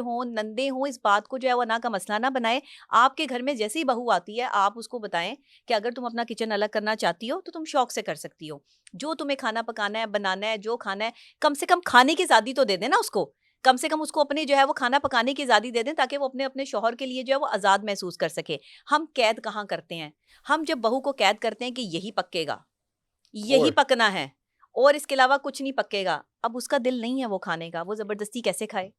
हो, नंदे हों, इस बात को जो है वो ना का मसला ना बनाएं। आपके घर में जैसे ही बहू आती है, आप उसको बताएं कि अगर तुम अपना किचन अलग करना चाहती हो तो तुम शौक से कर सकती हो। जो तुम्हें खाना पकाना है, बनाना है, जो खाना है, कम से कम खाने की आज़ादी तो दे दें ना उसको। कम से कम उसको अपने जो है वो खाना पकाने की आज़ादी दे दें, ताकि वो अपने अपने शौहर के लिए जो है वो आज़ाद महसूस कर सके। हम कैद कहाँ करते हैं? हम जब बहू को कैद करते हैं कि यही पकेगा, यही और पकना है और इसके अलावा कुछ नहीं पकेगा। अब उसका दिल नहीं है वो खाने का, वो ज़बरदस्ती कैसे खाए?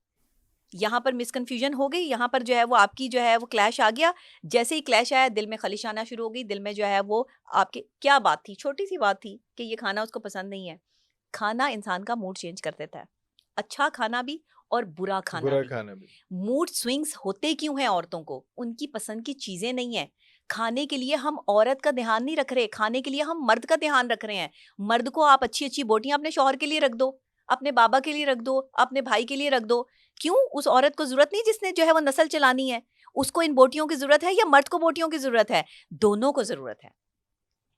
यहाँ पर मिसकन्फ्यूजन हो गई, यहाँ पर जो है वो आपकी जो है वो क्लैश आ गया। जैसे ही क्लैश आया, दिल में खलिश आना शुरू हो गई, दिल में जो है वो आपके क्या बात थी, छोटी-सी बात थी कि ये खाना उसको पसंद नहीं है। खाना इंसान का मूड चेंज कर देता है। अच्छा खाना भी और बुरा खाना बुरा भी। खाना भी। मूड स्विंग्स होते क्यों हैं औरतों को? उनकी पसंद की चीज़ें नहीं हैं। खाने के लिए हम औरत का ध्यान नहीं रख रहे, खाने के लिए हम मर्द का ध्यान रख रहे हैं। मर्द को आप अच्छी-अच्छी बोटियाँ अपने शौहर के लिए रख दो, अपने बाबा के लिए रख दो, अपने भाई के लिए रख दो। क्यों? उस औरत को ज़रूरत नहीं जिसने जो है वो नस्ल चलानी है। उसको इन बोटियों की ज़रूरत है या मर्द को बोटियों की ज़रूरत है? दोनों को ज़रूरत है।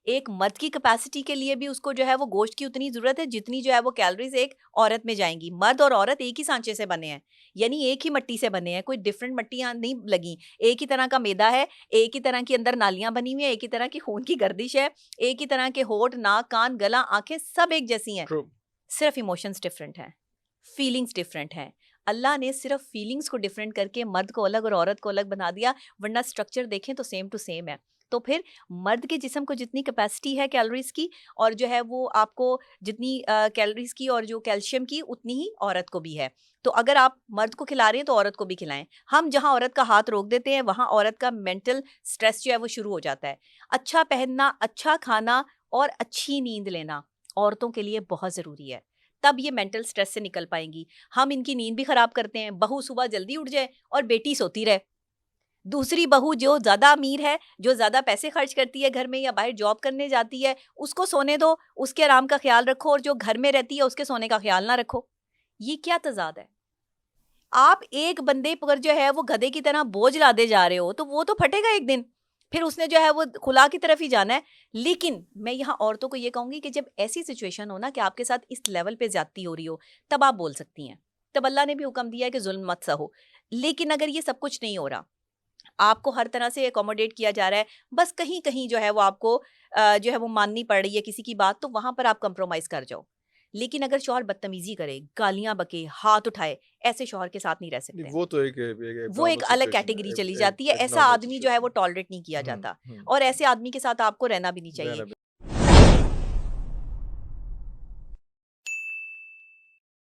एक मर्द की कैपेसिटी के लिए भी उसको जो है वो गोश्त की उतनी ज़रूरत है जितनी जो है वो कैलोरीज़ एक औरत में जाएँगी। मर्द और औरत एक ही सांचे से बने हैं, यानी एक ही मिट्टी से बने हैं, कोई डिफरेंट मिट्टियाँ नहीं लगी। एक ही तरह का मैदा है, एक ही तरह की अंदर नालियाँ बनी हुई हैं, एक ही तरह की खून की गर्दिश है, एक ही तरह के होंठ, नाक, कान, गला, आँखें सब एक जैसी हैं। ट्रू। सिर्फ़ इमोशंस डिफरेंट हैं, फीलिंग्स डिफरेंट हैं। अल्लाह ने सिर्फ़ फीलिंग्स को डिफरेंट करके मर्द को अलग और औरत को अलग बना दिया, वरना स्ट्रक्चर देखें तो सेम टू सेम है। तो फिर मर्द के जिस्म को जितनी कैपेसिटी है कैलोरीज़ की और जो है वो आपको जितनी कैलोरीज़ की और जो कैल्शियम की उतनी ही औरत को भी है। तो अगर आप मर्द को खिला रहे हैं तो औरत को भी खिलाएँ। हम जहाँ औरत का हाथ रोक देते हैं वहाँ औरत का मेंटल स्ट्रेस जो है वो शुरू हो जाता है। अच्छा पहनना, अच्छा खाना और अच्छी नींद लेना औरतों के लिए बहुत ज़रूरी है। तब ये मेंटल स्ट्रेस से निकल पाएँगी। हम इनकी नींद भी खराब करते हैं। बहू सुबह जल्दी उठ जाए और बेटी सोती रहे। दूसरी बहू जो ज़्यादा अमीर है, जो ज़्यादा पैसे खर्च करती है घर में या बाहर जॉब करने जाती है, उसको सोने दो, उसके आराम का ख़्याल रखो और जो घर में रहती है उसके सोने का ख़्याल ना रखो। ये क्या तज़ाद है? आप एक बंदे पर जो है वो गधे की तरह बोझ लादे जा रहे हो, तो वो तो फटेगा एक दिन। फिर उसने जो है वो खुला की तरफ ही जाना है। लेकिन मैं यहाँ औरतों को ये कहूँगी कि जब ऐसी सिचुएशन हो ना कि आपके साथ इस लेवल पे ज़्यादती हो रही हो, तब आप बोल सकती हैं। तब अल्लाह ने भी हुक्म दिया है कि ज़ुल्म मत सहो। लेकिन अगर ये सब कुछ नहीं हो रहा, आपको हर तरह से अकोमोडेट किया जा रहा है, बस कहीं-कहीं जो है वो आपको जो है वो माननी पड़ रही है किसी की बात, तो वहाँ पर आप कॉम्प्रोमाइज़ कर जाओ। लेकिन अगर शौहर बदतमीज़ी करे, गालियाँ बके, हाथ उठाए, ऐसे शौहर के साथ नहीं रह नहीं, सकते हैं। वो तो एक एक वो एब्नॉर्मल एक अलग सिचुएशन कैटेगरी है, चली एक जाती है, ऐसा एब्नॉर्मल आदमी जो है वो सिचुएशन टॉलरेट नहीं किया है। जाता हुँ, और ऐसे आदमी के साथ आपको रहना भी नहीं चाहिए। रहना